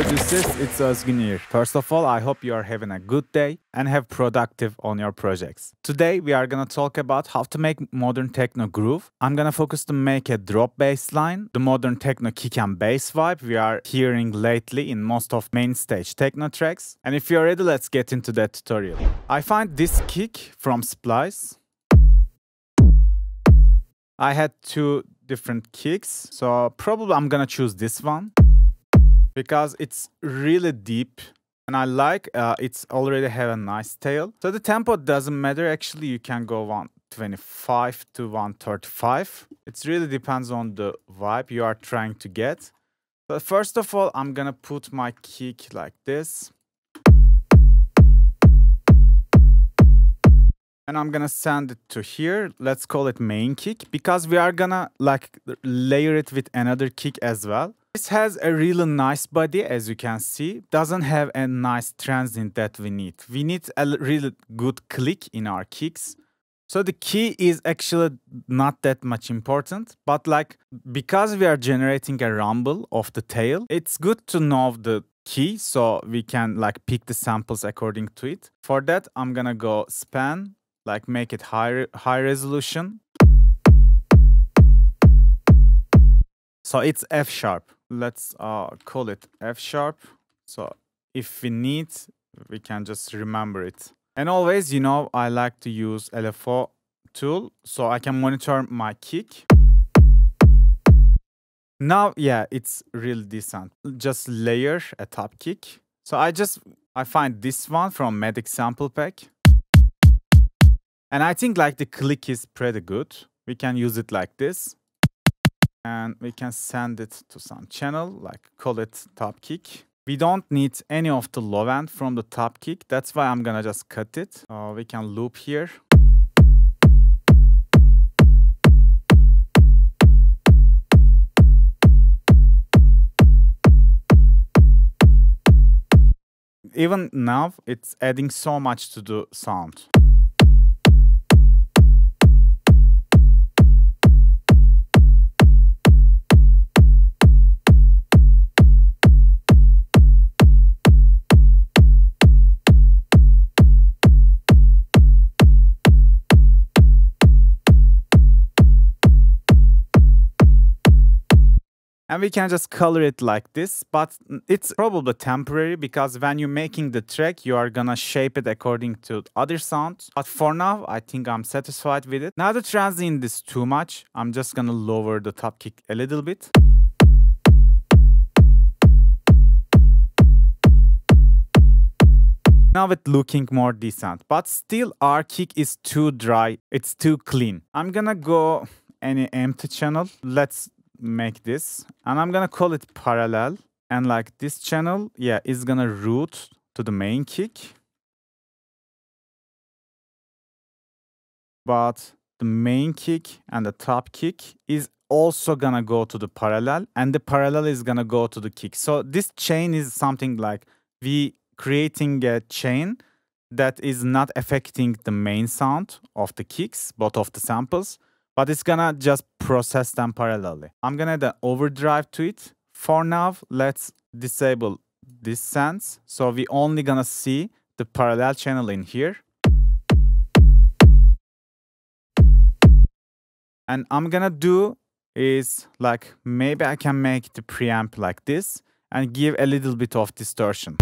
producers, it's Özgün here. First of all, I hope you are having a good day and have productive on your projects. Today, we are gonna talk about how to make modern techno groove. I'm gonna focus to make a drop bass line, the modern techno kick and bass vibe we are hearing lately in most of MAINSTAGE TECHNO tracks. And if you're ready, let's get into that tutorial. I find this kick from Splice. I had two different kicks, so probably I'm gonna choose this one because it's really deep and I like it's already have a nice tail. So the tempo doesn't matter. Actually, you can go 125 to 135. It really depends on the vibe you are trying to get. So first of all, I'm gonna put my kick like this. And I'm gonna send it to here. Let's call it main kick because we are gonna like layer it with another kick as well. This has a really nice body, as you can see. Doesn't have a nice transient that we need. We need a really good click in our kicks. So the key is actually not that much important, but like because we are generating a rumble of the tail, it's good to know the key so we can like pick the samples according to it. For that, I'm gonna go span, like make it high resolution. So it's F sharp. Let's call it F sharp. So if we need, we can just remember it. And always, you know, I like to use LFO tool so I can monitor my kick. Now, yeah, it's really decent. Just layer a top kick. So I find this one from Medic sample pack. And I think like the click is pretty good. We can use it like this. And we can send it to some channel, like call it top kick. We don't need any of the low end from the top kick. That's why I'm gonna just cut it. We can loop here. Even now, it's adding so much to the sound. And we can just color it like this, but it's probably temporary because when you're making the track, you are gonna shape it according to other sounds. But for now, I think I'm satisfied with it. Now the transient is too much. I'm just gonna lower the top kick a little bit. Now it's looking more decent, but still our kick is too dry. It's too clean. I'm gonna go any empty channel. Let's make this and I'm gonna call it parallel, and like this channel, yeah, is gonna route to the main kick, but the main kick and the top kick is also gonna go to the parallel, and the parallel is gonna go to the kick. So this chain is something like we creating a chain that is not affecting the main sound of the kicks, both of the samples, but it's gonna just process them parallelly. I'm gonna add an overdrive to it. For now, let's disable this sense. So we only gonna see the parallel channel in here. And I'm gonna do is like, maybe I can make the preamp like this and give a little bit of distortion.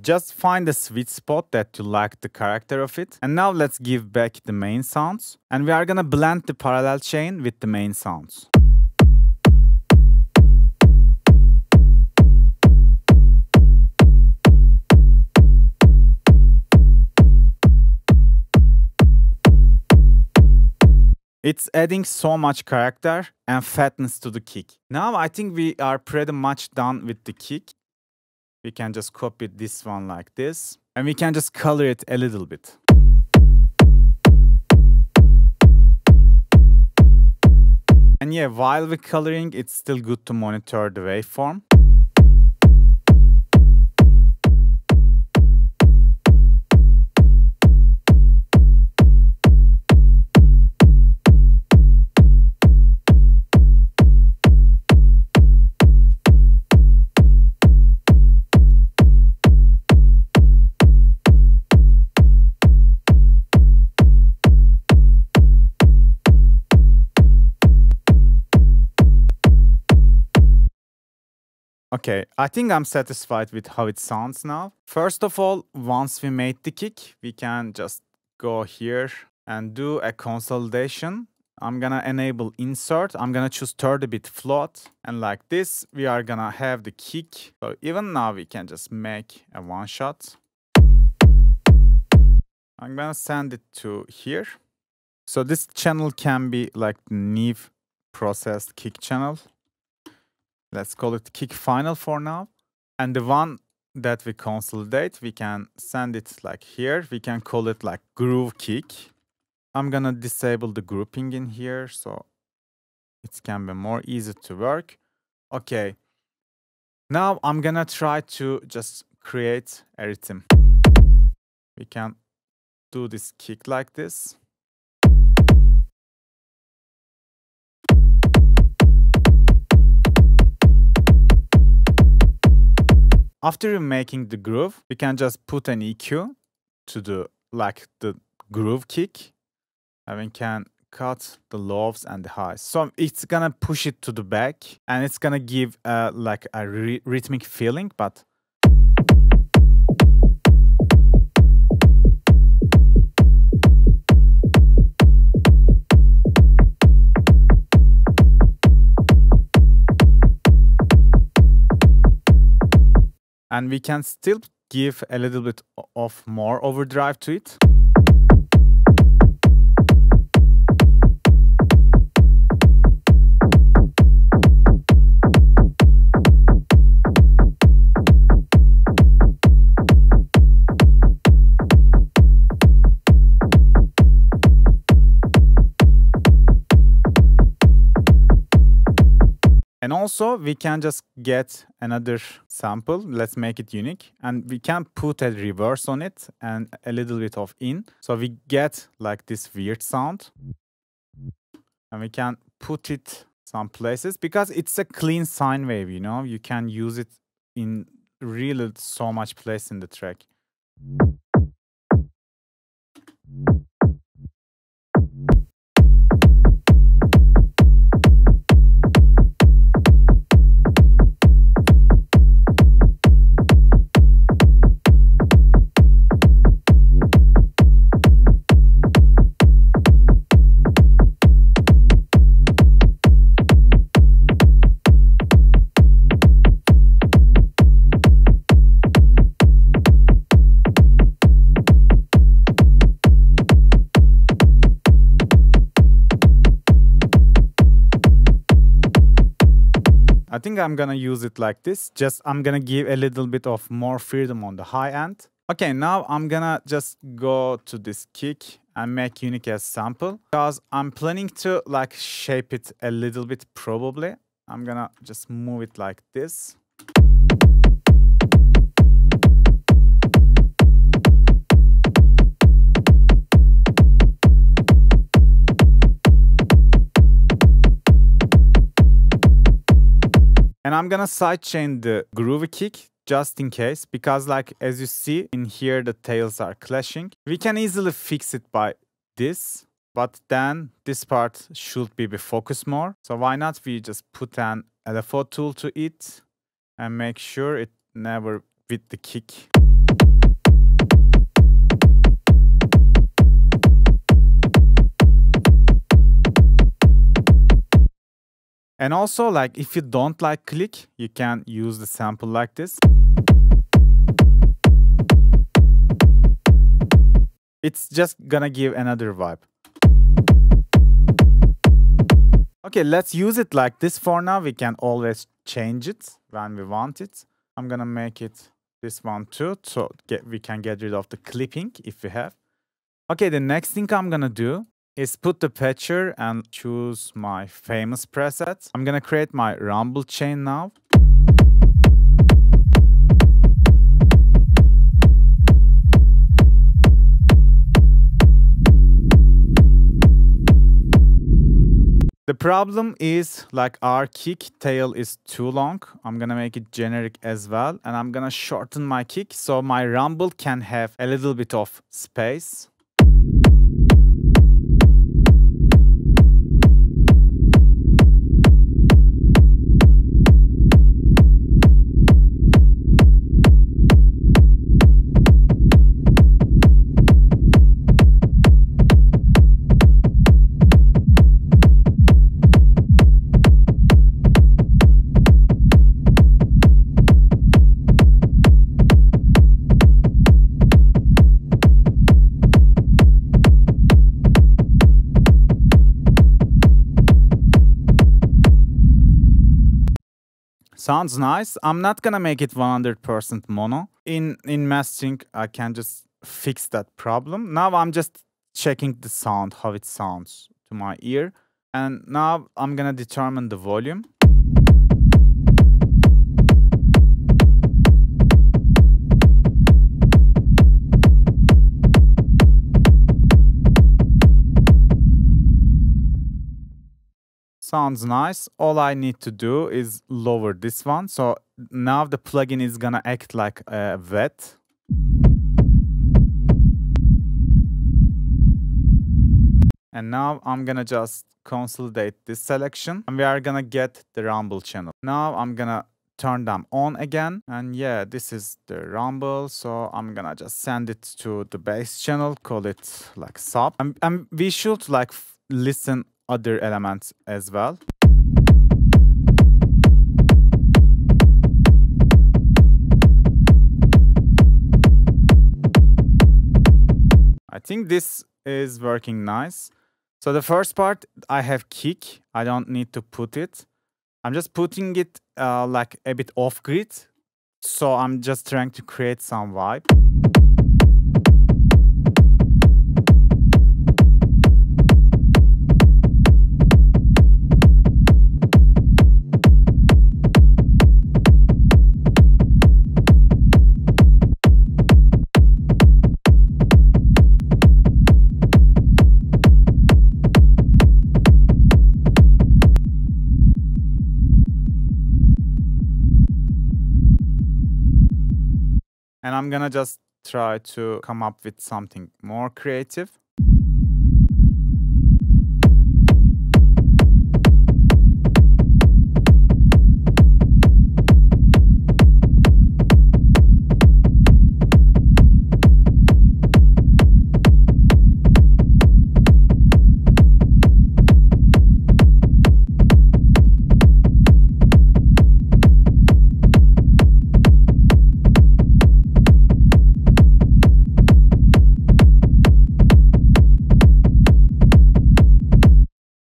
Just find the sweet spot that you like the character of it. And now let's give back the main sounds. And we are gonna blend the parallel chain with the main sounds. It's adding so much character and fatness to the kick. Now I think we are pretty much done with the kick. We can just copy this one like this, and we can just color it a little bit. And yeah, while we're coloring, it's still good to monitor the waveform. Okay, I think I'm satisfied with how it sounds now. First of all, once we made the kick, we can just go here and do a consolidation. I'm gonna enable insert. I'm gonna choose 30-bit float. And like this, we are gonna have the kick. So even now, we can just make a one shot. I'm gonna send it to here. So this channel can be like the new processed kick channel. Let's call it kick final for now. And the one that we consolidate, we can send it like here. We can call it like groove kick. I'm gonna disable the grouping in here so it can be more easy to work. Okay. Now I'm gonna try to just create a rhythm. We can do this kick like this. After making the groove, we can just put an EQ to the groove kick, and we can cut the lows and the highs. So it's gonna push it to the back, and it's gonna give like a rhythmic feeling, but and we can still give a little bit of more overdrive to it. And also, we can just get another sample. Let's make it unique. And we can put a reverse on it and a little bit of in. So we get like this weird sound. And we can put it some places because it's a clean sine wave, you know. You can use it in really so much place in the track. I think I'm gonna use it like this. Just I'm gonna give a little bit of more freedom on the high end. Okay, now I'm gonna just go to this kick and make unique as sample because I'm planning to like shape it a little bit probably. I'm gonna just move it like this. And I'm gonna sidechain the groovy kick just in case, because like as you see in here, the tails are clashing. We can easily fix it by this, but then this part should be focused more. So why not we just put an LFO tool to it and make sure it never with the kick. And also, like, if you don't like click, you can use the sample like this. It's just gonna give another vibe. Okay, let's use it like this for now. We can always change it when we want it. I'm gonna make it this one too, so we can get rid of the clipping if we have. Okay, the next thing I'm gonna do, is put the patcher and choose my famous presets. I'm gonna create my rumble chain now. The problem is like our kick tail is too long. I'm gonna make it generic as well, and I'm gonna shorten my kick so my rumble can have a little bit of space. Sounds nice. I'm not gonna make it 100% mono. In mastering, I can just fix that problem. Now I'm just checking the sound, how it sounds to my ear. And now I'm gonna determine the volume. Sounds nice. All I need to do is lower this one. So now the plugin is gonna act like a vet. And now I'm gonna just consolidate this selection and we are gonna get the rumble channel. Now I'm gonna turn them on again. And yeah, this is the rumble. So I'm gonna just send it to the bass channel, call it like sub. And we should like listen other elements as well. I think this is working nice. So the first part, I have kick. I don't need to put it. I'm just putting it like a bit off grid. So I'm just trying to create some vibe. And I'm gonna just try to come up with something more creative.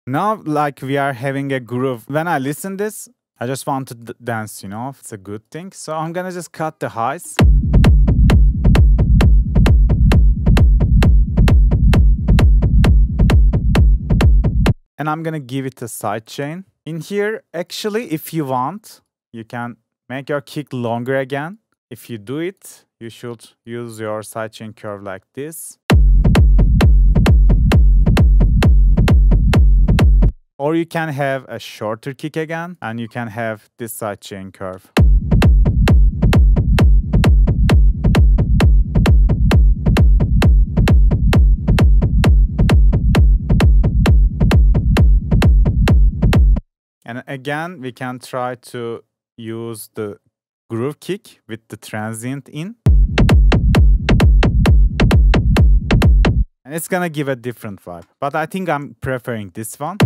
Now, like we are having a groove. When I listen this, I just want to dance, you know, it's a good thing. So I'm gonna just cut the highs. And I'm gonna give it a side chain. In here, actually, if you want, you can make your kick longer again. If you do it, you should use your sidechain curve like this. Or you can have a shorter kick again, and you can have this sidechain curve. And again, we can try to use the groove kick with the transient in. And it's gonna give a different vibe. But I think I'm preferring this one.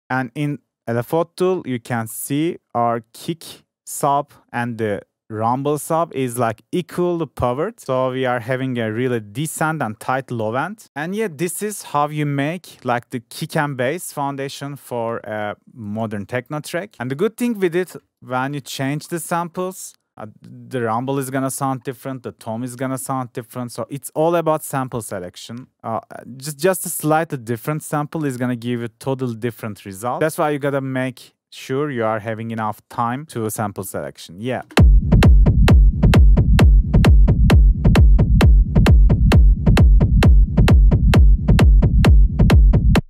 And in LFO tool, you can see our kick sub and the rumble sub is like equally powered. So we are having a really decent and tight low end. And yeah, this is how you make like the kick and bass foundation for a modern techno track. And the good thing with it, when you change the samples, the rumble is gonna sound different, the tom is gonna sound different. So it's all about sample selection. Just a slightly different sample is gonna give you totally different result. That's why you gotta make sure you are having enough time to sample selection. Yeah.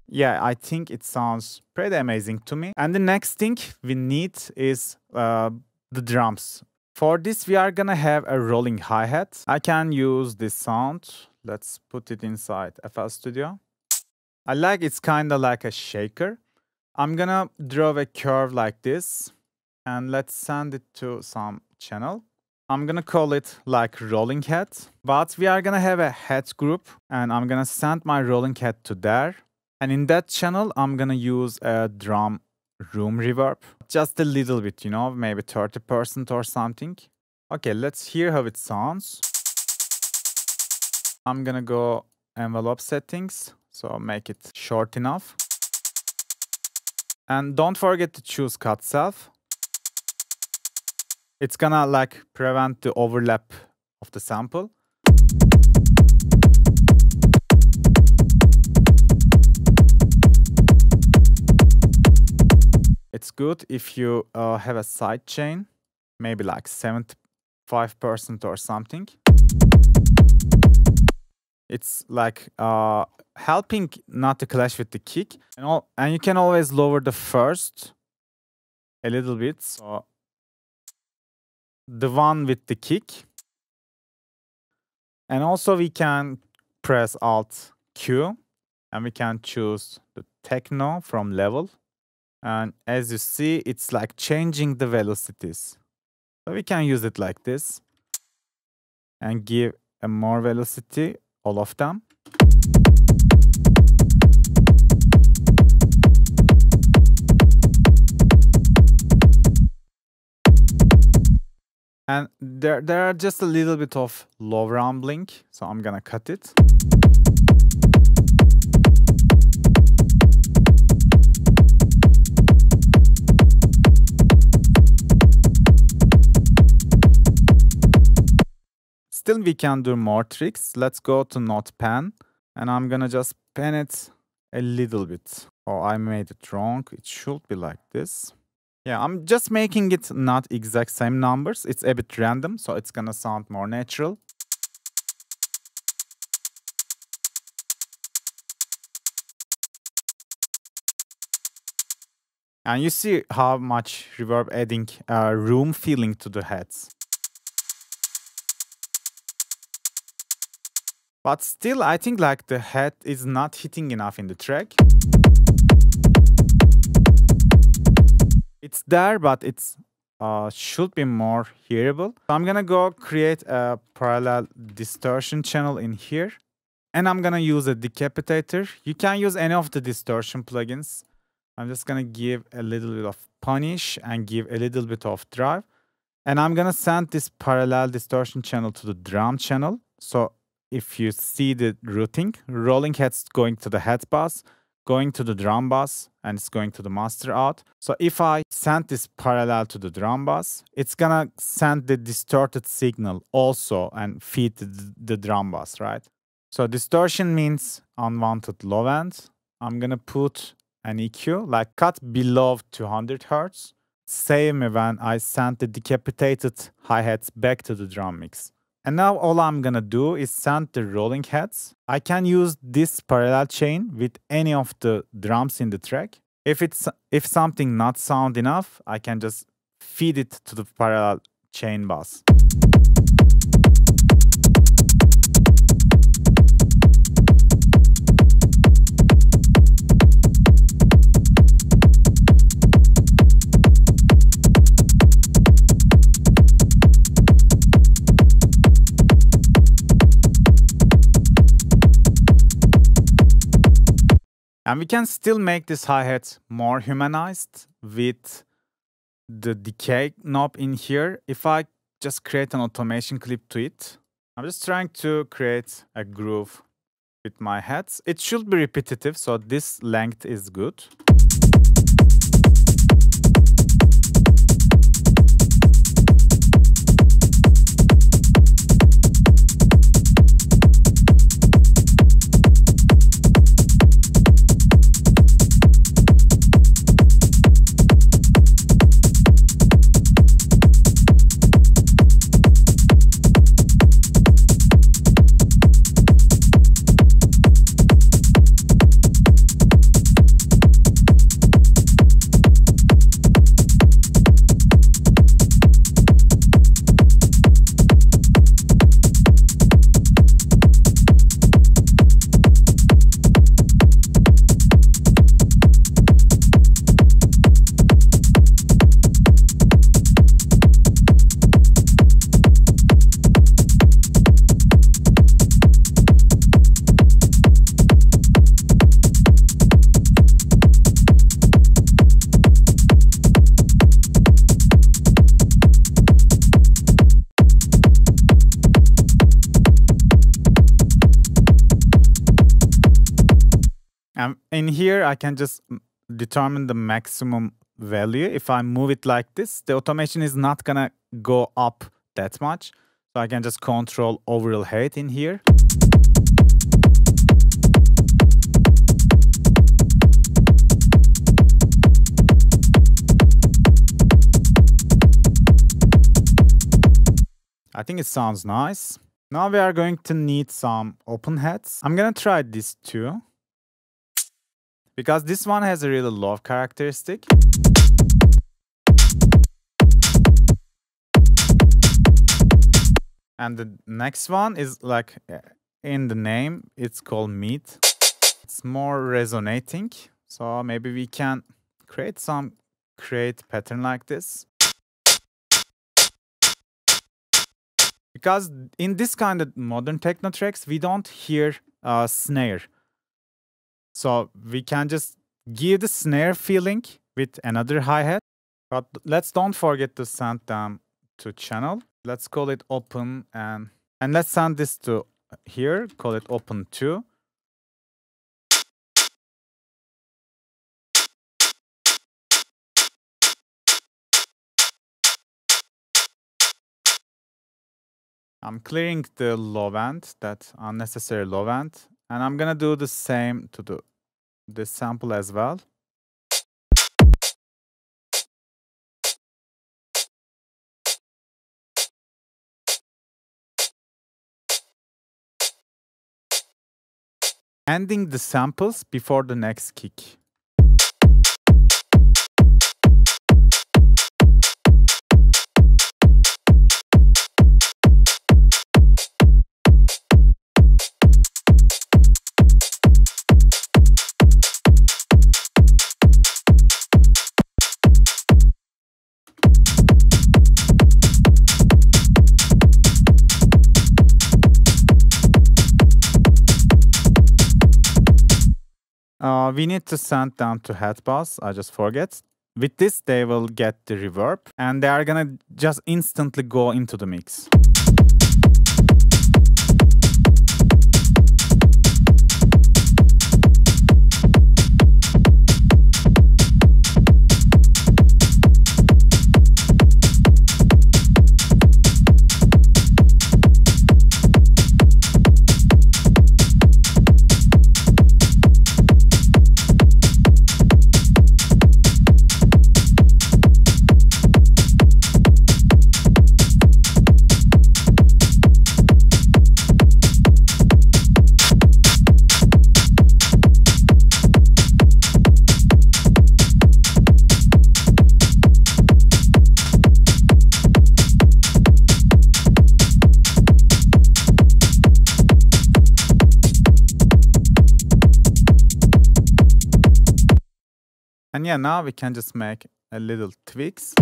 Yeah, I think it sounds pretty amazing to me. And the next thing we need is the drums. For this, we are gonna have a rolling hi-hat. I can use this sound. Let's put it inside FL Studio. I like it's kind of like a shaker. I'm gonna draw a curve like this and let's send it to some channel. I'm gonna call it like rolling head, but we are gonna have a head group and I'm gonna send my rolling head to there. And in that channel, I'm gonna use a drum room reverb. Just a little bit, you know, maybe 30% or something. Okay, let's hear how it sounds. I'm gonna go envelope settings, so make it short enough. And don't forget to choose cut self. It's gonna like prevent the overlap of the sample. It's good if you have a side chain, maybe like 75% or something. It's like helping not to clash with the kick. And you can always lower the first a little bit. So the one with the kick. And also we can press Alt Q and we can choose the techno from level. And as you see, it's like changing the velocities. So we can use it like this and give a more velocity, all of them. And there are just a little bit of low rumbling, so I'm gonna cut it. Still, we can do more tricks. Let's go to Note Pen, and I'm gonna just pen it a little bit. Oh, I made it wrong. It should be like this. Yeah, I'm just making it not exact same numbers. It's a bit random, so it's gonna sound more natural. And you see how much reverb adding room feeling to the heads. But still, I think like the head is not hitting enough in the track. It's there, but it's should be more hearable. So I'm gonna go create a parallel distortion channel in here. And I'm gonna use a decapitator. You can use any of the distortion plugins. I'm just gonna give a little bit of punish and give a little bit of drive. And I'm gonna send this parallel distortion channel to the drum channel. So if you see the routing, rolling head's going to the head bass, going to the drum bass, and it's going to the master out. So if I send this parallel to the drum bass, it's gonna send the distorted signal also and feed the drum bass, right? So distortion means unwanted low end. I'm gonna put an EQ, like cut below 200 Hz. Same when I send the decapitated hi-hats back to the drum mix. And now all I'm gonna do is send the rolling heads. I can use this parallel chain with any of the drums in the track. If something not sound enough, I can just feed it to the parallel chain bass. And we can still make this hi-hat more humanized with the decay knob in here. If I just create an automation clip to it. I'm just trying to create a groove with my hats. It should be repetitive, so this length is good. In here, I can just determine the maximum value. If I move it like this, the automation is not gonna go up that much. So I can just control overall height in here. I think it sounds nice. Now we are going to need some open hats. I'm gonna try this too, because this one has a really low characteristic. And the next one is like in the name, it's called meat. It's more resonating. So maybe we can create pattern like this. Because in this kind of modern techno tracks, we don't hear snare. So we can just give the snare feeling with another hi-hat. But don't forget to send them to channel. Let's call it open and let's send this to here, call it open 2. I'm clearing the low end, that unnecessary low end, and I'm gonna do the same to this sample as well. Ending the samples before the next kick. We need to send them to head pass. I just forget. With this, they will get the reverb, and they are gonna just instantly go into the mix. And yeah, now we can just make a little tweaks.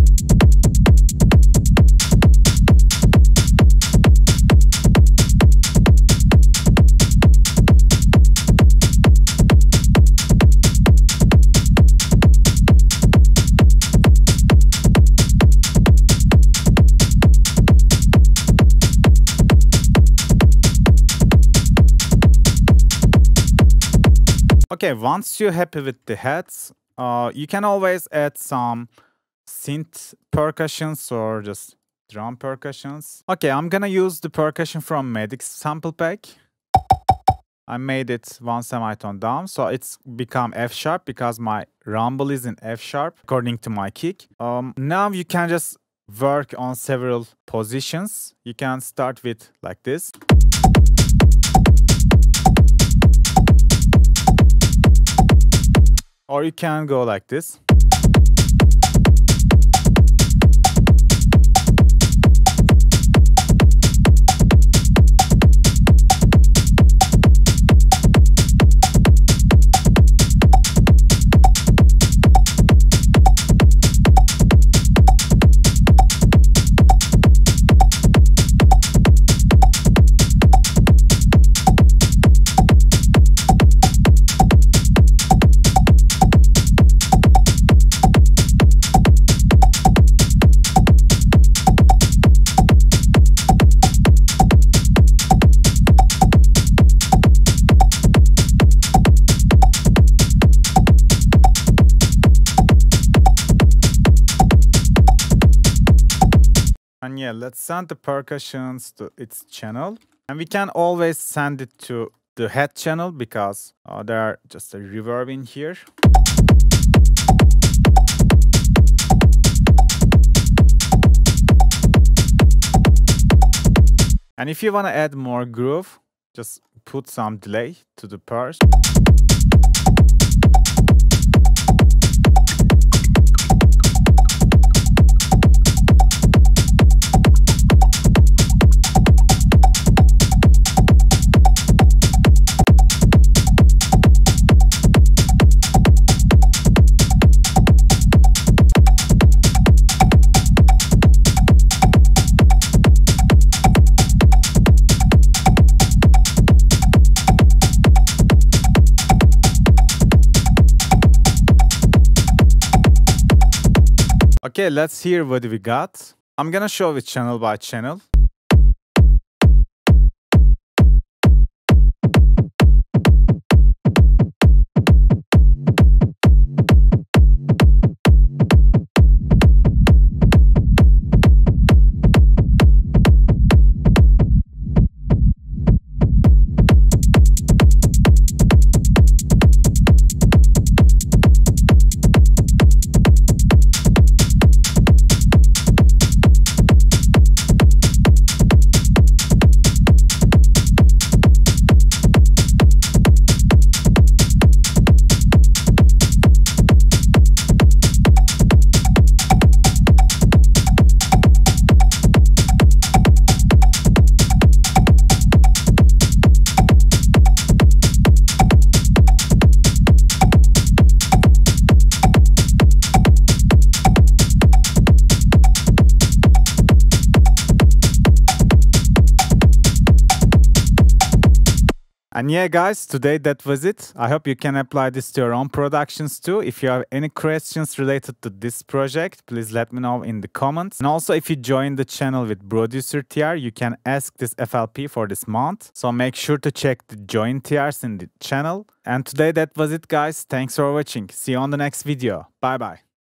Okay, once you're happy with the heads, you can always add some synth percussions or just drum percussions. Okay, I'm gonna use the percussion from Medic's sample pack. I made it one semitone down, so it's become F sharp because my rumble is in F sharp according to my kick. Now you can just work on several positions. You can start with like this. Or you can go like this. And yeah, let's send the percussions to its channel. And we can always send it to the head channel because there are just a reverb in here. And if you want to add more groove, just put some delay to the Percs. Okay, let's hear what we got. I'm gonna show it channel by channel. And yeah, guys, today that was it. I hope you can apply this to your own productions too. If you have any questions related to this project, please let me know in the comments. And also, if you join the channel with Producer TR, you can ask this FLP for this month. So make sure to check the join TRs in the channel. And today that was it, guys. Thanks for watching. See you on the next video. Bye bye.